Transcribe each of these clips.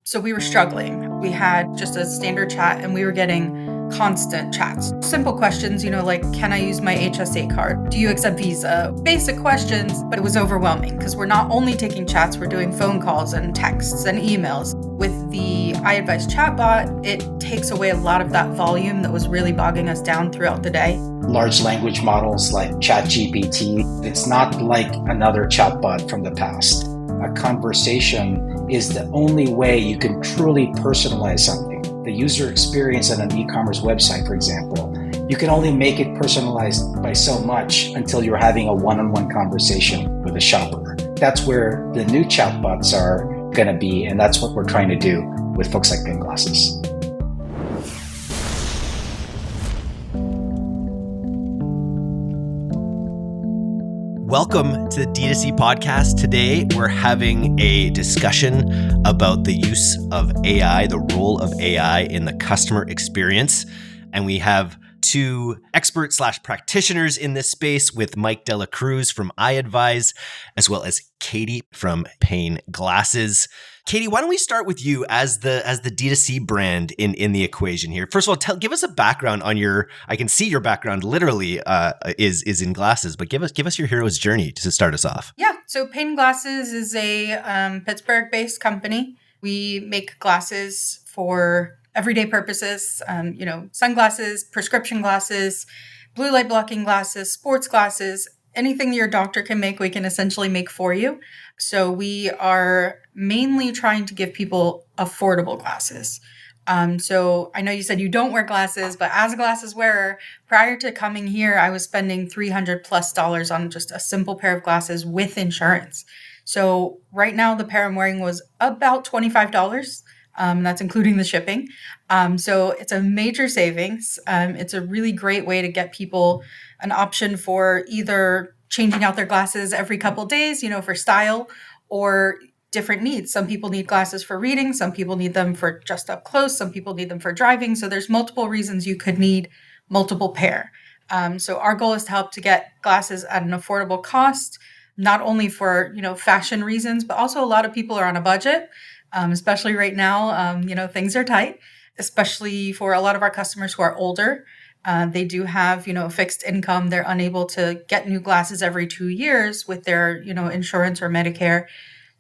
So we were struggling. We had just a standard chat and we were getting constant chats. Simple questions, like, can I use my HSA card? Do you accept Visa? Basic questions, but it was overwhelming because we're not only taking chats, we're doing phone calls and texts and emails. With the iAdvize chatbot, it takes away a lot of that volume that was really bogging us down throughout the day. Large language models like ChatGPT, it's not like another chatbot from the past. A conversation is the only way you can truly personalize something. The user experience on an e-commerce website, for example, you can only make it personalized by so much until you're having a one-on-one conversation with a shopper. That's where the new chatbots are going to be, and that's what we're trying to do with folks like Payne Glasses. Welcome to the DTC Podcast. Today, we're having a discussion about the use of AI, the role of AI in the customer experience. And we have two expert/practitioners in this space with Mike Dela Cruz from iAdvize, as well as Katie from Payne Glasses. Katie, why don't we start with you as the D2C brand in the equation here? First of all, give us a background on I can see your background literally is in glasses, but give us your hero's journey to start us off. Yeah, so Payne Glasses is a Pittsburgh-based company. We make glasses for everyday purposes, sunglasses, prescription glasses, blue light blocking glasses, sports glasses, anything that your doctor can make, we can essentially make for you. So we are mainly trying to give people affordable glasses. So I know you said you don't wear glasses, but as a glasses wearer, prior to coming here, I was spending $300+ on just a simple pair of glasses with insurance. So right now, the pair I'm wearing was about $25. That's including the shipping. So it's a major savings. It's a really great way to get people an option for either changing out their glasses every couple days, for style, or different needs. Some people need glasses for reading. Some people need them for just up close. Some people need them for driving. So there's multiple reasons you could need multiple pair. So our goal is to help to get glasses at an affordable cost, not only for, fashion reasons, but also a lot of people are on a budget. Especially right now, things are tight, especially for a lot of our customers who are older. They do have, a fixed income. They're unable to get new glasses every 2 years with their, insurance or Medicare.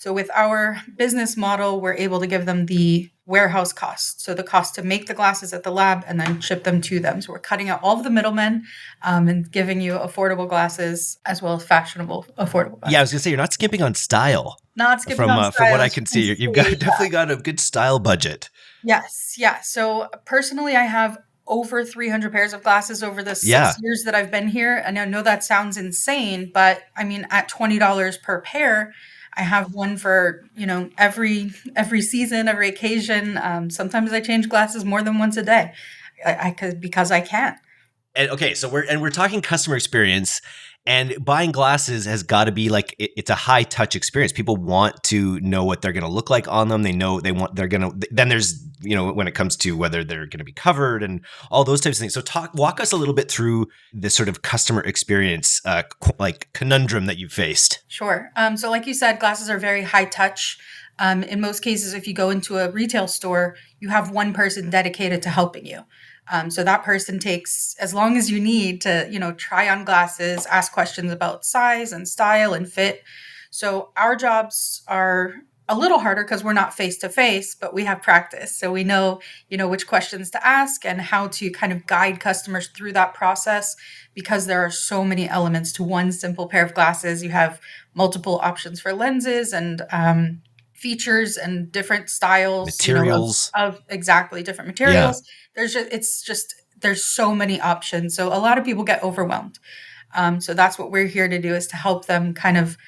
So with our business model, we're able to give them the warehouse cost. So the cost to make the glasses at the lab and then ship them to them. So we're cutting out all of the middlemen and giving you affordable glasses as well as fashionable, affordable glasses. Yeah, I was going to say, you're not skimping on style. Not skipping on style. From what I can see, you've definitely got a good style budget. Yes. Yeah. So personally, I have over 300 pairs of glasses over the 6 years that I've been here. And I know that sounds insane, but I mean, at $20 per pair, I have one for, every season, every occasion. Sometimes I change glasses more than once a day. Because I can. And okay, so we're talking customer experience, and buying glasses has got to be like it's a high touch experience. People want to know what they're going to look like on them. They know then there's, when it comes to whether they're going to be covered and all those types of things. So walk us a little bit through this sort of customer experience, like conundrum that you faced. Sure. So like you said, glasses are very high touch. In most cases, if you go into a retail store, you have one person dedicated to helping you. So that person takes as long as you need to, try on glasses, ask questions about size and style and fit. So our jobs are a little harder because we're not face to face, but we have practice. So we know, which questions to ask and how to kind of guide customers through that process, because there are so many elements to one simple pair of glasses. You have multiple options for lenses and features and different styles, materials of exactly different materials. Yeah. There's so many options. So a lot of people get overwhelmed. So that's what we're here to do, is to help them kind of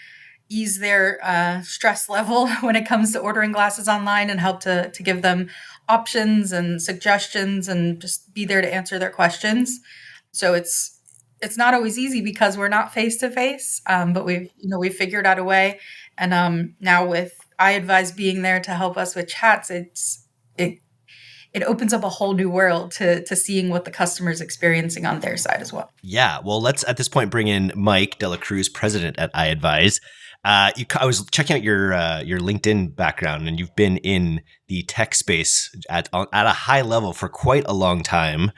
ease their stress level when it comes to ordering glasses online, and help to give them options and suggestions and just be there to answer their questions. So it's not always easy because we're not face to face, but we've figured out a way. And now with iAdvize being there to help us with chats, it opens up a whole new world to seeing what the customer's experiencing on their side as well. Yeah. Well, let's at this point bring in Mike Dela Cruz, president at iAdvize. I was checking out your LinkedIn background, and you've been in the tech space at a high level for quite a long time.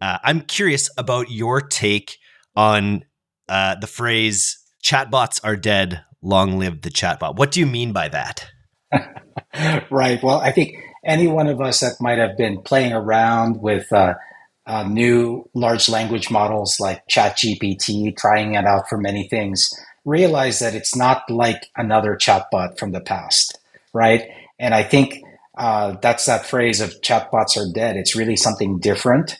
I'm curious about your take on the phrase "chatbots are dead, long live the chatbot." What do you mean by that? Right. Well, I think any one of us that might have been playing around with new large language models like ChatGPT, trying it out for many things, realize that it's not like another chatbot from the past, right? And I think that's that phrase of chatbots are dead. It's really something different.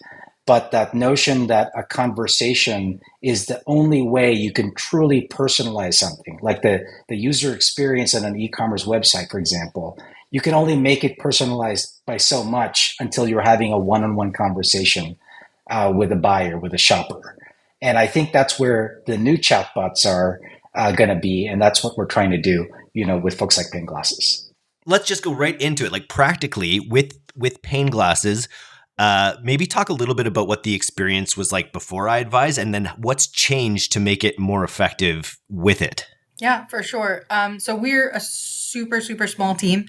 But that notion that a conversation is the only way you can truly personalize something, like the user experience on an e-commerce website, for example, you can only make it personalized by so much until you're having a one-on-one conversation with a buyer, with a shopper. And I think that's where the new chatbots are going to be. And that's what we're trying to do, with folks like Payne Glasses. Let's just go right into it. Like practically with Payne Glasses, maybe talk a little bit about what the experience was like before iAdvize, and then what's changed to make it more effective with it. Yeah, for sure. So we're a super, super small team,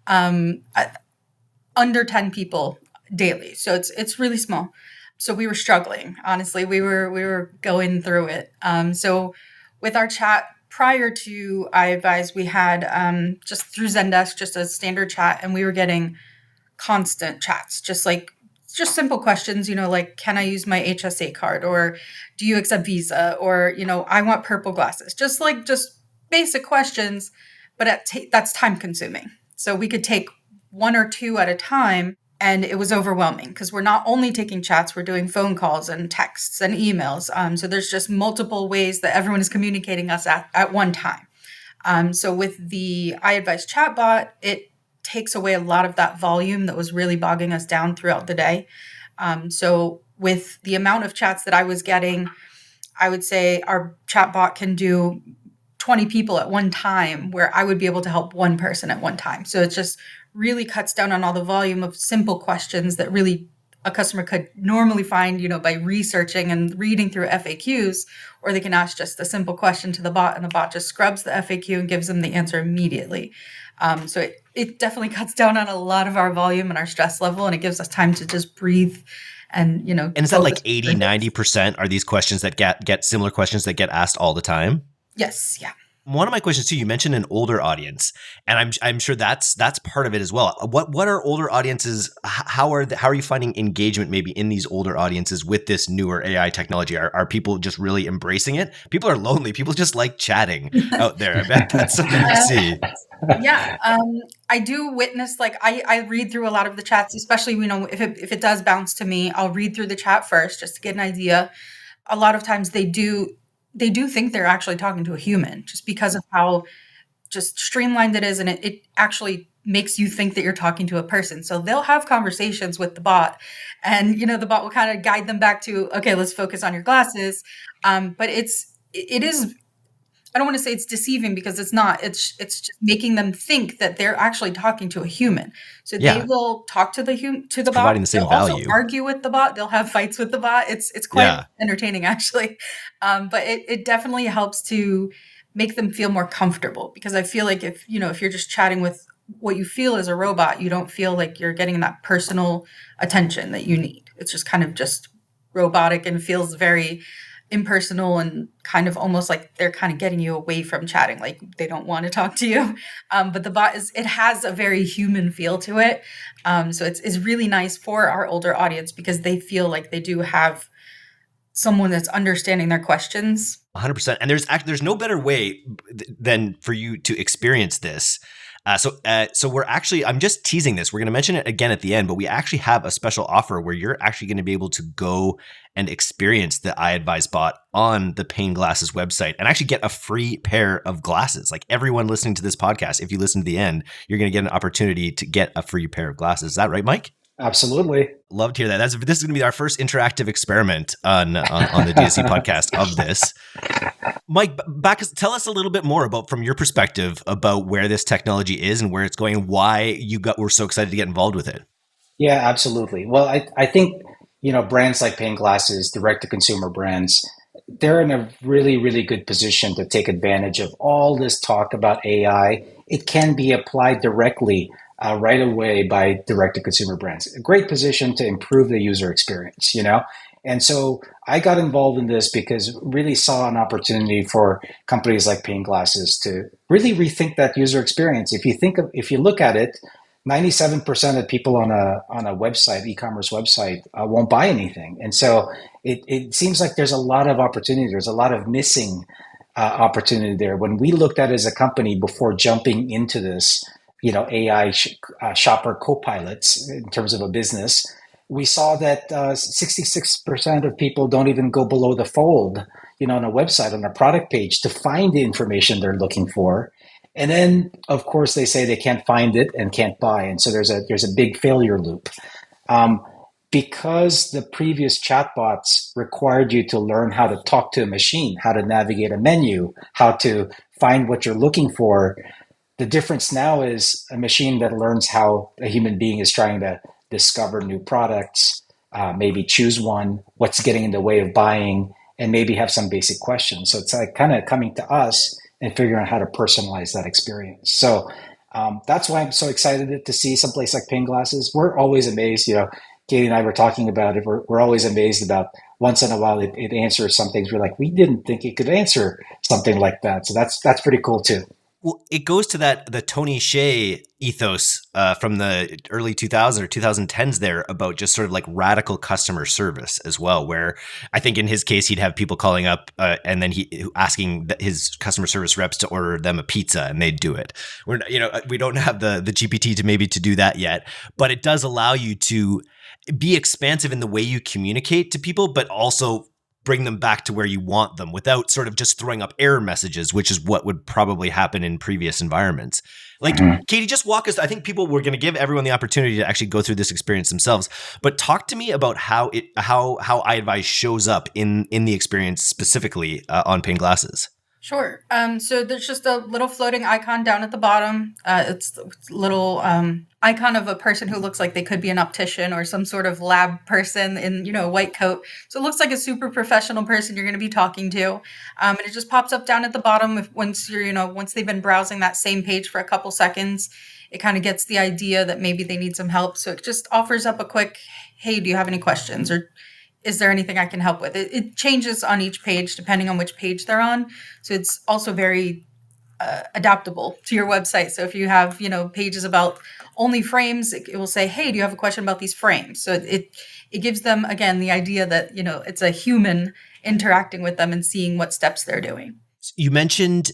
under 10 people daily. So it's really small. So we were struggling. Honestly, we were going through it. So with our chat prior to iAdvize, we had just through Zendesk, just a standard chat, and we were getting constant chats, just simple questions, like, can I use my HSA card, or do you accept Visa, or, I want purple glasses, just basic questions, but that's time consuming. So we could take one or two at a time, and it was overwhelming because we're not only taking chats, we're doing phone calls and texts and emails. So there's just multiple ways that everyone is communicating us at one time. So with the iAdvize chatbot, it takes away a lot of that volume that was really bogging us down throughout the day. So with the amount of chats that I was getting, I would say our chatbot can do 20 people at one time, where I would be able to help one person at one time. So it just really cuts down on all the volume of simple questions that really a customer could normally find, by researching and reading through FAQs, or they can ask just a simple question to the bot, and the bot just scrubs the FAQ and gives them the answer immediately. So it definitely cuts down on a lot of our volume and our stress level, and it gives us time to just breathe and, And is that like 80, 90% are these questions that get similar questions that get asked all the time? Yes. Yeah. One of my questions too, you mentioned an older audience, and I'm sure that's part of it as well. What are older audiences? How are you finding engagement maybe in these older audiences with this newer AI technology? Are people just really embracing it? People are lonely. People just like chatting out there. I bet that's something you see. Yeah. I do witness, I read through a lot of the chats, especially, if it does bounce to me, I'll read through the chat first just to get an idea. A lot of times they do think they're actually talking to a human, just because of how just streamlined it is. And it actually makes you think that you're talking to a person. So they'll have conversations with the bot, and, the bot will kind of guide them back to, okay, let's focus on your glasses. But it is, I don't want to say it's deceiving, because it's not. It's just making them think that they're actually talking to a human. So they will talk to the bot. Providing the same They'll value. also argue with the bot. They'll have fights with the bot. It's quite entertaining, actually. But it definitely helps to make them feel more comfortable, because I feel like if you're just chatting with what you feel is a robot, you don't feel like you're getting that personal attention that you need. It's just kind of just robotic and feels very impersonal, and kind of almost like they're kind of getting you away from chatting, like they don't want to talk to you. But the bot it has a very human feel to it. So it's really nice for our older audience, because they feel like they do have someone that's understanding their questions. 100%. And there's no better way than for you to experience this. So we're actually, I'm just teasing this. We're going to mention it again at the end, but we actually have a special offer where you're actually going to be able to go and experience the iAdvize bot on the Payne Glasses website and actually get a free pair of glasses. Like everyone listening to this podcast, if you listen to the end, you're going to get an opportunity to get a free pair of glasses. Is that right, Mike? Absolutely. Love to hear that. This is going to be our first interactive experiment on the DTC podcast of this. Mike, tell us a little bit more from your perspective about where this technology is and where it's going, and why we're so excited to get involved with it. Yeah, absolutely. Well, I think, brands like Payne Glasses, direct-to-consumer brands, they're in a really, really good position to take advantage of all this talk about AI. It can be applied directly right away by direct-to-consumer brands. A great position to improve the user experience, you know? And so I got involved in this because really saw an opportunity for companies like Payne Glasses to really rethink that user experience. If you look at it, 97% of people on a website, e-commerce website, won't buy anything. And so it seems like there's a lot of opportunity. There's a lot of missing opportunity there. When we looked at it as a company before jumping into this, AI shopper co-pilots in terms of a business, we saw that 66% of people don't even go below the fold, on a website, on a product page to find the information they're looking for. And then, of course, they say they can't find it and can't buy. And so there's a big failure loop. Because the previous chatbots required you to learn how to talk to a machine, how to navigate a menu, how to find what you're looking for, the difference now is a machine that learns how a human being is trying to discover new products, maybe choose one, what's getting in the way of buying, and maybe have some basic questions. So it's like kind of coming to us and figuring out how to personalize that experience. So that's why I'm so excited to see someplace like Payne Glasses. We're always amazed, Katie and I were talking about it. We're always amazed about once in a while it answers some things. We're like, we didn't think it could answer something like that. So that's pretty cool too. Well, it goes to the Tony Hsieh ethos from the early 2000s or 2010s there about just sort of like radical customer service as well, where I think in his case, he'd have people calling up and then he asking his customer service reps to order them a pizza and they'd do it. We don't have the GPT to do that yet, but it does allow you to be expansive in the way you communicate to people, but also bring them back to where you want them without sort of just throwing up error messages, which is what would probably happen in previous environments. Like, Katie, just walk us. I think we're going to give everyone the opportunity to actually go through this experience themselves, but talk to me about how iAdvize shows up in the experience specifically on Payne Glasses. Sure. So there's just a little floating icon down at the bottom. It's a little icon of a person who looks like they could be an optician or some sort of lab person in, a white coat. So it looks like a super professional person you're going to be talking to. And it just pops up down at the bottom once they've been browsing that same page for a couple seconds. It kind of gets the idea that maybe they need some help. So it just offers up a quick, hey, do you have any questions? Or is there anything I can help with? It changes on each page depending on which page they're on. So it's also very adaptable to your website. So if you have, pages about only frames, it will say, hey, do you have a question about these frames? So it gives them, again, the idea that, it's a human interacting with them and seeing what steps they're doing. You mentioned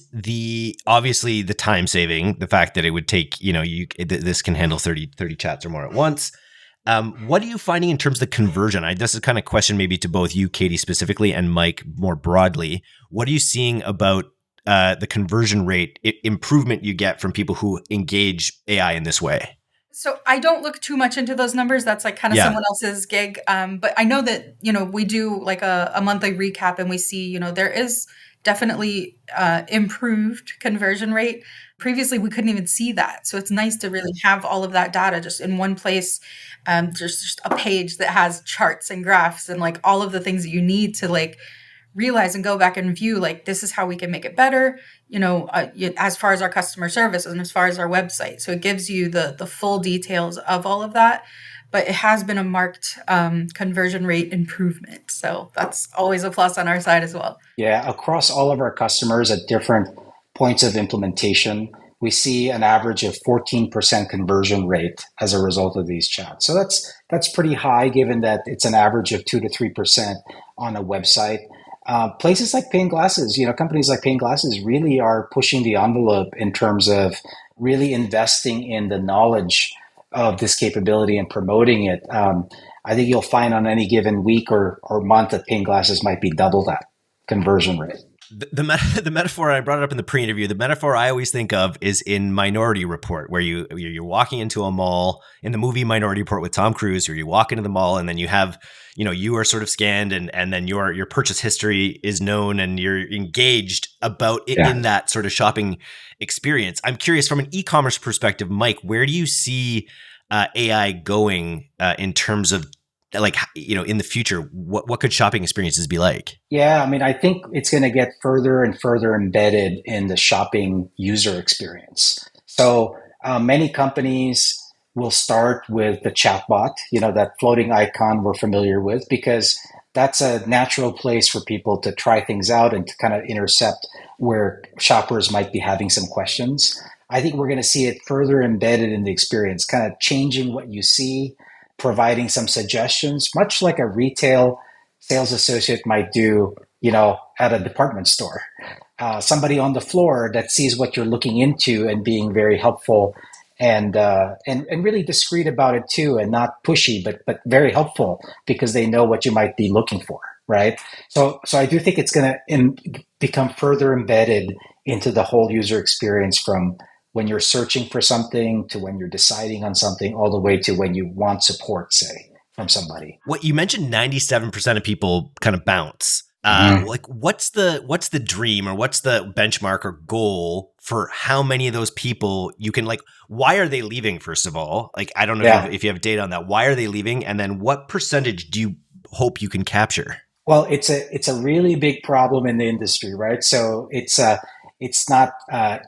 obviously the time saving, the fact that it would take, this can handle 30 chats or more at once. What are you finding in terms of the conversion? This is kind of a question maybe to both you, Katie, specifically, and Mike more broadly. What are you seeing about the conversion rate improvement you get from people who engage AI in this way? So I don't look too much into those numbers. That's like kind of someone else's gig. But I know that, we do like a monthly recap and we see, there is definitely improved conversion rate. Previously, we couldn't even see that. So it's nice to really have all of that data just in one place. Just a page that has charts and graphs and like all of the things that you need to like realize and go back and view, like, this is how we can make it better, as far as our customer service and as far as our website. So it gives you the full details of all of that. But it has been a marked conversion rate improvement. So that's always a plus on our side as well. Yeah, across all of our customers at different points of implementation, we see an average of 14% conversion rate as a result of these chats. So that's pretty high, given that it's an average of 2 to 3% on a website. Places like Payne Glasses, companies like Payne Glasses really are pushing the envelope in terms of really investing in the knowledge of this capability and promoting it. I think you'll find on any given week or month that Payne Glasses might be double that conversion rate. The metaphor I brought it up in the pre-interview, the metaphor I always think of is in Minority Report, where you're walking into a mall in the movie Minority Report with Tom Cruise, or you walk into the mall and then you have, you are sort of scanned and then your purchase history is known and you're engaged about it in that sort of shopping experience. I'm curious from an e-commerce perspective, Mike, where do you see AI going in terms of like, in the future, what could shopping experiences be like? Yeah, I mean, I think it's going to get further and further embedded in the shopping user experience. So many companies will start with the chatbot, that floating icon we're familiar with, because that's a natural place for people to try things out and to kind of intercept where shoppers might be having some questions. I think we're going to see it further embedded in the experience, kind of changing what you see, providing some suggestions, much like a retail sales associate might do, at a department store. Somebody on the floor that sees what you're looking into and being very helpful and really discreet about it too, and not pushy, but very helpful because they know what you might be looking for, right? So I do think it's going to become further embedded into the whole user experience, from when you're searching for something to when you're deciding on something, all the way to when you want support, say, from somebody. What you mentioned, 97% of people kind of bounce. Like, what's the dream, or what's the benchmark or goal for how many of those people you can, like, why are they leaving, first of all? Like, I don't know if you have data on that. Why are they leaving? And then what percentage do you hope you can capture? Well, it's a really big problem in the industry, right? So it's not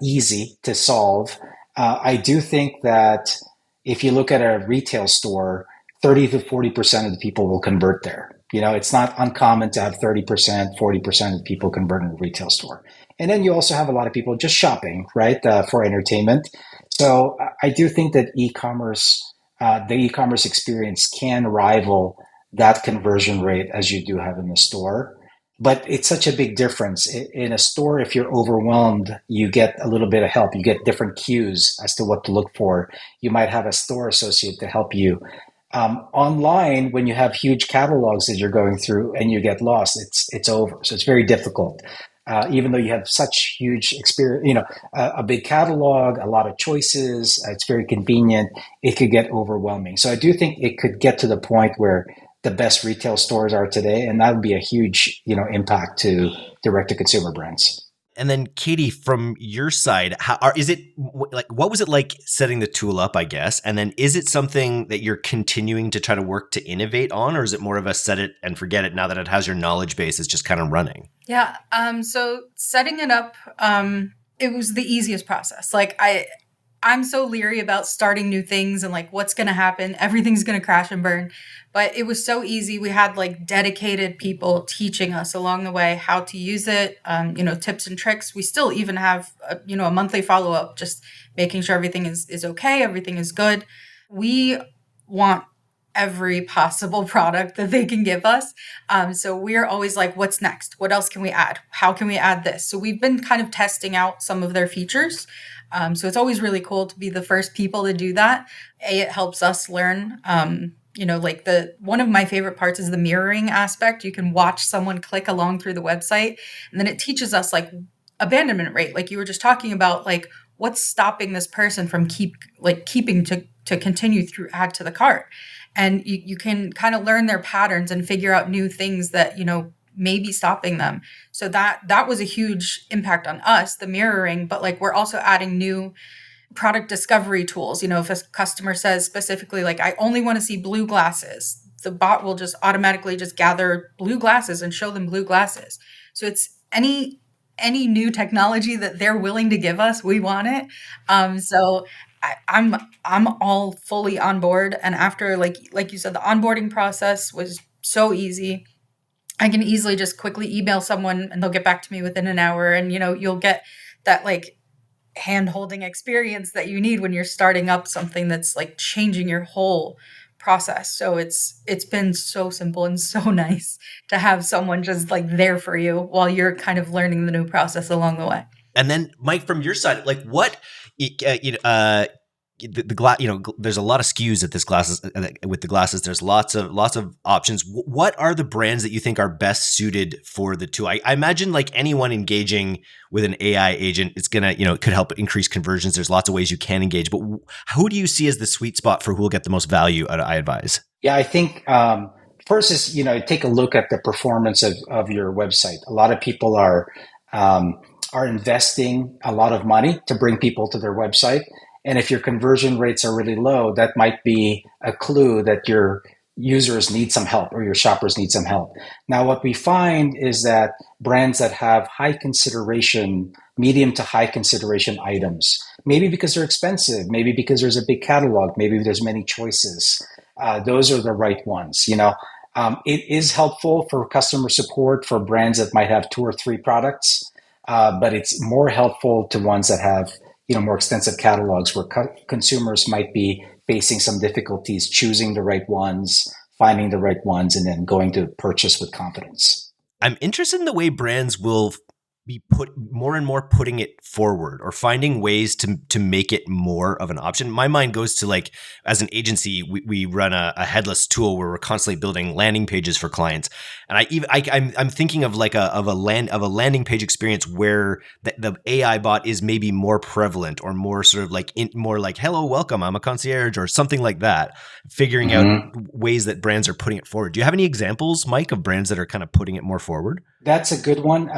easy to solve. I do think that if you look at a retail store, 30 to 40% of the people will convert there. It's not uncommon to have 30%, 40% of people convert in a retail store. And then you also have a lot of people just shopping, right, for entertainment. So I do think that the e-commerce experience can rival that conversion rate as you do have in the store. But it's such a big difference. In a store, if you're overwhelmed, you get a little bit of help. You get different cues as to what to look for. You might have a store associate to help you. Online, when you have huge catalogs that you're going through and you get lost, it's over. So it's very difficult. Even though you have such huge experience, a big catalog, a lot of choices, it's very convenient, it could get overwhelming. So I do think it could get to the point where the best retail stores are today, and that would be a huge, impact to direct-to-consumer brands. And then, Katie, from your side, what was it like setting the tool up, I guess? And then is it something that you're continuing to try to work to innovate on, or is it more of a set it and forget it now that it has your knowledge base, is just kind of running? Yeah. So setting it up, it was the easiest process. Like I'm so leery about starting new things and like what's going to happen. Everything's going to crash and burn. But it was so easy. We had like dedicated people teaching us along the way how to use it, tips and tricks. We still even have, a monthly follow-up, just making sure everything is okay, everything is good. We want every possible product that they can give us. So we're always like, what's next? What else can we add? How can we add this? So we've been kind of testing out some of their features. So it's always really cool to be the first people to do that. It helps us learn. One of my favorite parts is the mirroring aspect. You can watch someone click along through the website, and then it teaches us like abandonment rate, like you were just talking about, like what's stopping this person from keeping to continue through add to the cart. And you can kind of learn their patterns and figure out new things that, may be stopping them. So that was a huge impact on us, the mirroring, but like we're also adding new product discovery tools. If a customer says specifically, like, I only want to see blue glasses, the bot will just automatically just gather blue glasses and show them blue glasses. So it's any new technology that they're willing to give us, we want it. So I'm all fully on board. And after, like you said, the onboarding process was so easy. I can easily just quickly email someone and they'll get back to me within an hour. And, you'll get that like hand-holding experience that you need when you're starting up something that's like changing your whole process. So it's been so simple and so nice to have someone just like there for you while you're kind of learning the new process along the way. And then, Mike, from your side, like what, the glass, there's a lot of SKUs at this glasses with the glasses. There's lots of options. What are the brands that you think are best suited for the tool? I imagine like anyone engaging with an AI agent, it's gonna, it could help increase conversions. There's lots of ways you can engage, but who do you see as the sweet spot for who will get the most value out of iAdvize? Yeah, I think first is, take a look at the performance of your website. A lot of people are investing a lot of money to bring people to their website. And if your conversion rates are really low, that might be a clue that you're users need some help or your shoppers need some help. Now, what we find is that brands that have high consideration, medium to high consideration items, maybe because they're expensive, maybe because there's a big catalog, maybe there's many choices, those are the right ones. It is helpful for customer support for brands that might have 2 or 3 products, but it's more helpful to ones that have more extensive catalogs where consumers might be facing some difficulties choosing the right ones, finding the right ones, and then going to purchase with confidence. I'm interested in the way brands will be more and more putting it forward or finding ways to make it more of an option. My mind goes to, like, as an agency, we run a headless tool where we're constantly building landing pages for clients, and I'm thinking of like a landing page experience where the AI bot is maybe more prevalent or more sort of like more like, hello, welcome, I'm a concierge, or something like that. Figuring out ways that brands are putting it forward. Do you have any examples, Mike, of brands that are kind of putting it more forward? That's a good one.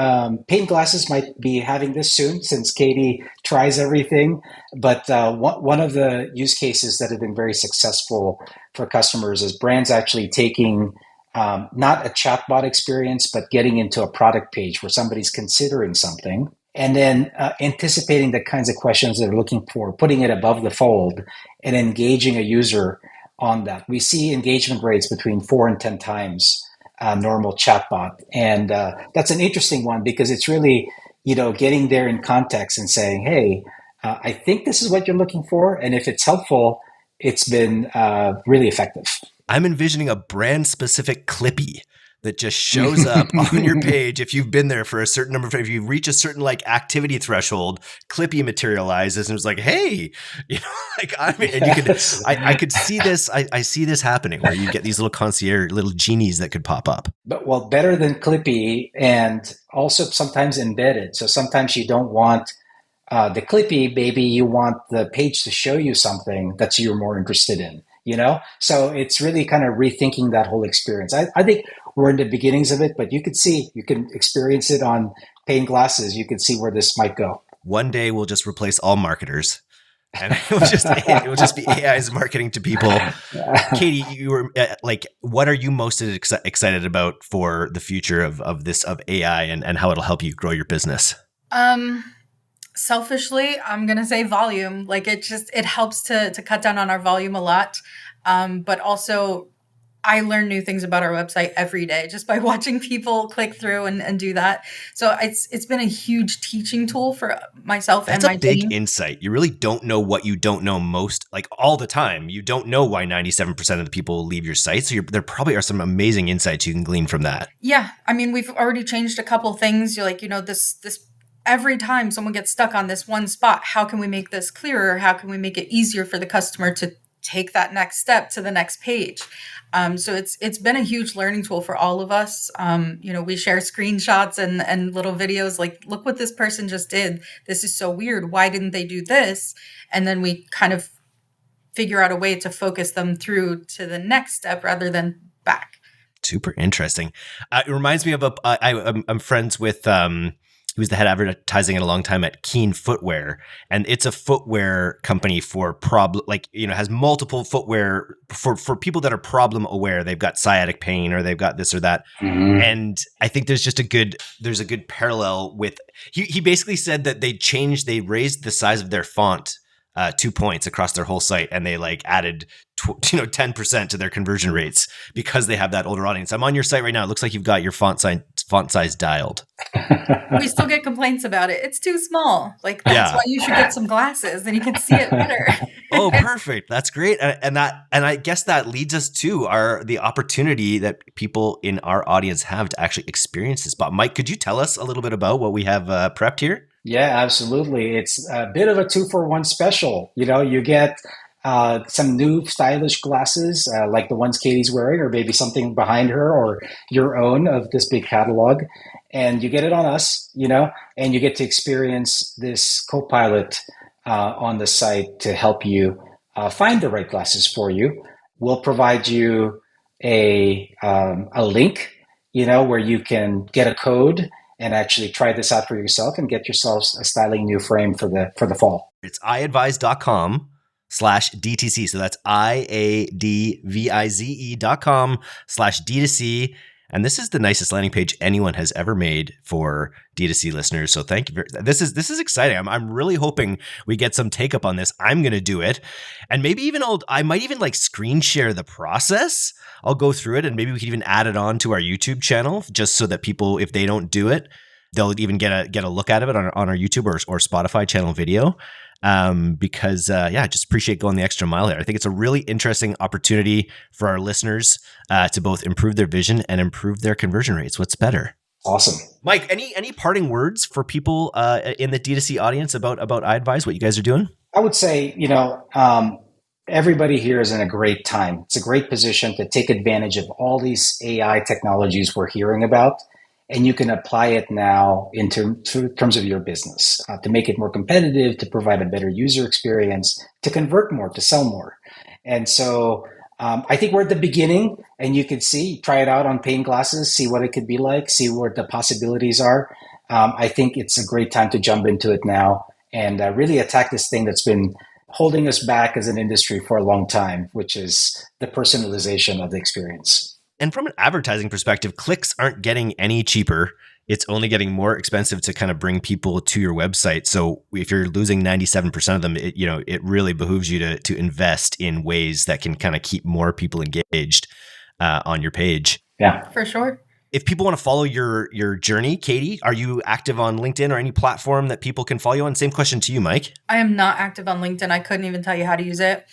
Payne Glasses might be having this soon since Katie tries everything. But one of the use cases that have been very successful for customers is brands actually taking not a chatbot experience, but getting into a product page where somebody's considering something and then anticipating the kinds of questions they're looking for, putting it above the fold and engaging a user on that. We see engagement rates between 4 and 10 times normal chatbot. And that's an interesting one because it's really, getting there in context and saying, hey, I think this is what you're looking for. And if it's helpful, it's been really effective. I'm envisioning a brand specific Clippy that just shows up on your page. If you've been there for a certain number of times, if you reach a certain like activity threshold, Clippy materializes and it's like, hey, and you could, I could see this. I see this happening where you get these little concierge, little genies that could pop up. But better than Clippy and also sometimes embedded. So sometimes you don't want the Clippy, maybe you want the page to show you something that you're more interested in, So it's really kind of rethinking that whole experience. I think we're in the beginnings of it, but you can experience it on Payne Glasses. You can see where this might go. One day we'll just replace all marketers. And it will just be AI's marketing to people. Katie, you were what are you most excited about for the future of AI and how it'll help you grow your business? Selfishly, I'm going to say volume. It helps to cut down on our volume a lot. But also I learn new things about our website every day just by watching people click through and do that. So it's been a huge teaching tool for myself and my team. That's a big insight. You really don't know what you don't know most, like all the time. You don't know why 97% of the people leave your site. So there probably are some amazing insights you can glean from that. Yeah. I mean, we've already changed a couple things. You're like, this every time someone gets stuck on this one spot, how can we make this clearer? How can we make it easier for the customer to take that next step to the next page? So it's been a huge learning tool for all of us. We share screenshots and little videos like, look what this person just did. This is so weird. Why didn't they do this? And then we kind of figure out a way to focus them through to the next step rather than back. Super interesting. It reminds me of I'm friends with he was the head advertising at a long time at Keen Footwear, and it's a footwear company for has multiple footwear for people that are problem aware. They've got sciatic pain or they've got this or that. Mm-hmm. And I think there's a good parallel with, he basically said that they raised the size of their font 2 points across their whole site, and they added 10% to their conversion rates because they have that older audience. I'm on your site right now. It looks like you've got your font size dialed. We still get complaints about it. It's too small. That's why you should get some glasses, then you can see it better. Oh, perfect. That's great. And I guess that leads us to the opportunity that people in our audience have to actually experience this. But Mike, could you tell us a little bit about what we have prepped here? Yeah, absolutely. It's a bit of a 2-for-1 special. You get some new stylish glasses like the ones Katie's wearing, or maybe something behind her or your own of this big catalog. And you get it on us, and you get to experience this co-pilot on the site to help you find the right glasses for you. We'll provide you a link, where you can get a code and actually try this out for yourself and get yourself a styling new frame for the fall. It's iAdvize.com/ iAdvize.com/DTC. So that's iAdvize.com/D2C. And this is the nicest landing page anyone has ever made for D2C listeners. So thank you. This is exciting. I'm really hoping we get some take up on this. I'm going to do it. And maybe even I might even like screen share the process. I'll go through it and maybe we can even add it on to our YouTube channel just so that people, if they don't do it, they'll even get a look at it on our YouTube or Spotify channel video. Because I just appreciate going the extra mile here. I think it's a really interesting opportunity for our listeners to both improve their vision and improve their conversion rates. What's better? Awesome. Mike, any parting words for people in the D2C audience about iAdvize, what you guys are doing? I would say, everybody here is in a great time. It's a great position to take advantage of all these AI technologies we're hearing about. And you can apply it now in terms of your business to make it more competitive, to provide a better user experience, to convert more, to sell more. And so I think we're at the beginning, and you could try it out on Payne Glasses, see what it could be like, see what the possibilities are. I think it's a great time to jump into it now and really attack this thing that's been holding us back as an industry for a long time, which is the personalization of the experience. And from an advertising perspective, clicks aren't getting any cheaper. It's only getting more expensive to kind of bring people to your website. So if you're losing 97% of them, it really behooves you to invest in ways that can kind of keep more people engaged on your page. Yeah, for sure. If people want to follow your journey, Katie, are you active on LinkedIn or any platform that people can follow you on? Same question to you, Mike. I am not active on LinkedIn. I couldn't even tell you how to use it.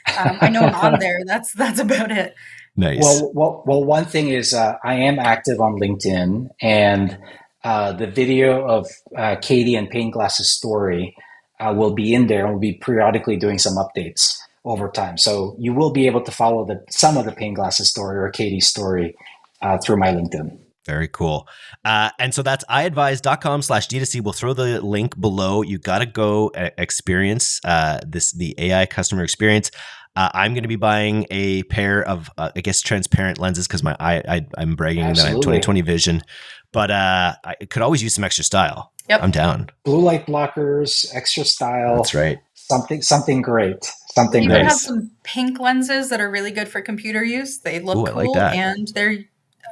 I know I'm on there. That's about it. Nice. Well, one thing is I am active on LinkedIn, and the video of Katie and Payne Glasses' story will be in there, and we'll be periodically doing some updates over time. So you will be able to follow some of the Payne Glasses story or Katie's story through my LinkedIn. Very cool. And so that's iAdvize.com/D2C. We'll throw the link below. You got to go experience the AI customer experience. I'm going to be buying a pair of, transparent lenses because I'm bragging that I have 20/20 vision, but I could always use some extra style. Yep. I'm down. Blue light blockers, extra style. That's right. Something great. Something you nice. can have some pink lenses that are really good for computer use. They look cool, I like that. And they're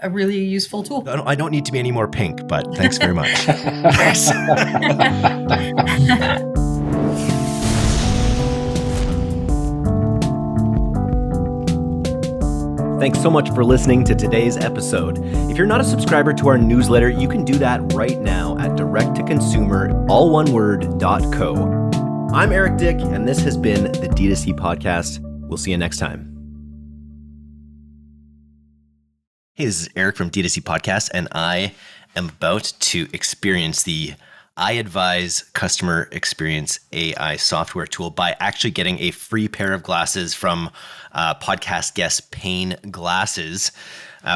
a really useful tool. I don't need to be any more pink, but thanks very much. Thanks so much for listening to today's episode. If you're not a subscriber to our newsletter, you can do that right now at directtoconsumer.co. I'm Eric Dick, and this has been the D2C Podcast. We'll see you next time. Hey, this is Eric from D2C Podcast, and I am about to experience the iAdvize customer experience AI software tool by actually getting a free pair of glasses from podcast guest Payne Glasses.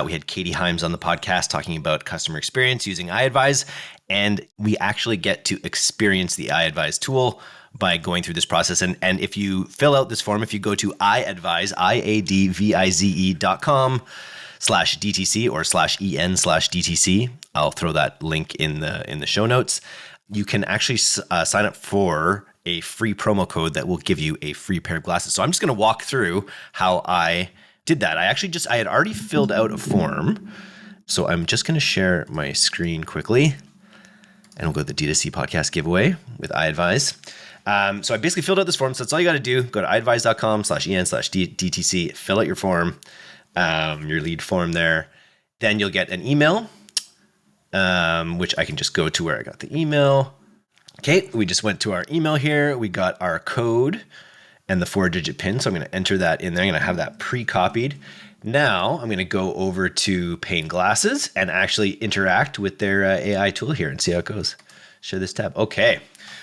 We had Katie Himes on the podcast talking about customer experience using iAdvize, and we actually get to experience the iAdvize tool by going through this process. And if you fill out this form, if you go to iAdvize, iAdvize.com/DTC or /EN/DTC, I'll throw that link in the show notes. You can actually sign up for a free promo code that will give you a free pair of glasses. So I'm just going to walk through how I did that. I had already filled out a form. So I'm just going to share my screen quickly, and we'll go to the D2C Podcast giveaway with iAdvize. So I basically filled out this form. So that's all you got to do. Go to iAdvize.com/EN/DTC, fill out your form, your lead form there. Then you'll get an email, which I can just go to where I got the email. Okay, we just went to our email here. We got our code and the 4-digit PIN. So I'm going to enter that in there. I'm going to have that pre-copied. Now I'm going to go over to Payne Glasses and actually interact with their AI tool here and see how it goes. Share this tab. Okay,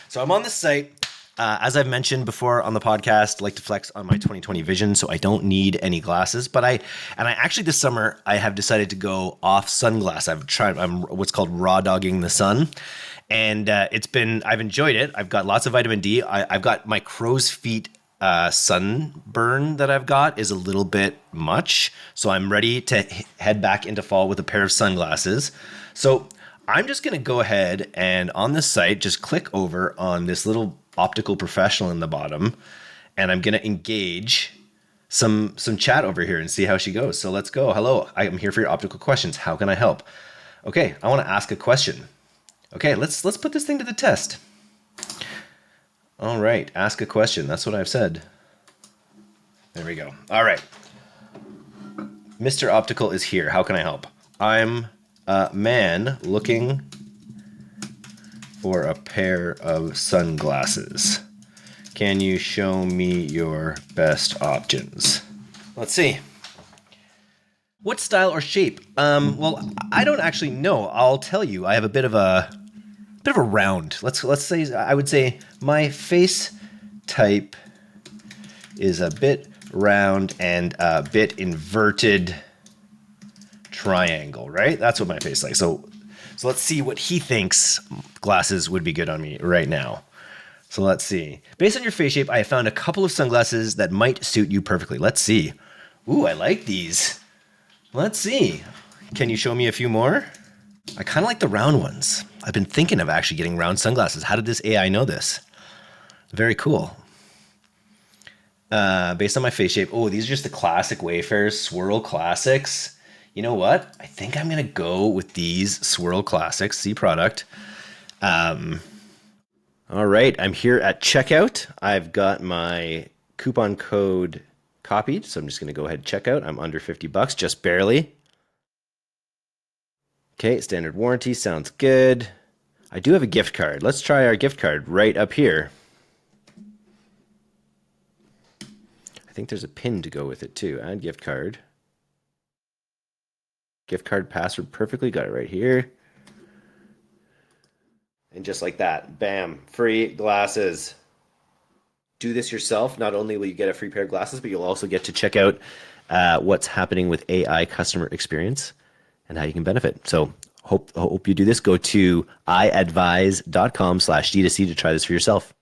so I'm on this site. As I've mentioned before on the podcast, I like to flex on my 20/20 vision, so I don't need any glasses. But I actually this summer I have decided to go off sunglass. I'm what's called raw dogging the sun, and I've enjoyed it. I've got lots of vitamin D. I've got my crow's feet sunburn that I've got is a little bit much, so I'm ready to head back into fall with a pair of sunglasses. So I'm just going to go ahead and on this site just click over on this little optical professional in the bottom, and I'm going to engage some chat over here and see how she goes. So let's go. Hello, I'm here for your optical questions. How can I help? Okay, I want to ask a question. Okay, let's put this thing to the test. All right, ask a question. That's what I've said. There we go. All right. Mr. Optical is here. How can I help? I'm a man looking for a pair of sunglasses. Can you show me your best options? Let's see. What style or shape? Well, I don't actually know. I'll tell you. I have a bit of a round. Let's say I would say my face type is a bit round and a bit inverted triangle, right? That's what my face is like. So let's see what he thinks glasses would be good on me right now. So let's see. Based on your face shape, I found a couple of sunglasses that might suit you perfectly. Let's see. Ooh, I like these. Let's see. Can you show me a few more? I kind of like the round ones. I've been thinking of actually getting round sunglasses. How did this AI know this? Very cool. Based on my face shape. Oh, these are just the classic Wayfair Swirl Classics. You know what? I think I'm going to go with these Swirl Classics. See product. All right. I'm here at checkout. I've got my coupon code copied. So I'm just going to go ahead and check out. I'm under $50, just barely. Okay. Standard warranty. Sounds good. I do have a gift card. Let's try our gift card right up here. I think there's a pin to go with it too. Add gift card. Gift card password perfectly. Got it right here. And just like that, bam, free glasses. Do this yourself. Not only will you get a free pair of glasses, but you'll also get to check out what's happening with AI customer experience and how you can benefit. So hope you do this. Go to iAdvize.com/D2C to try this for yourself.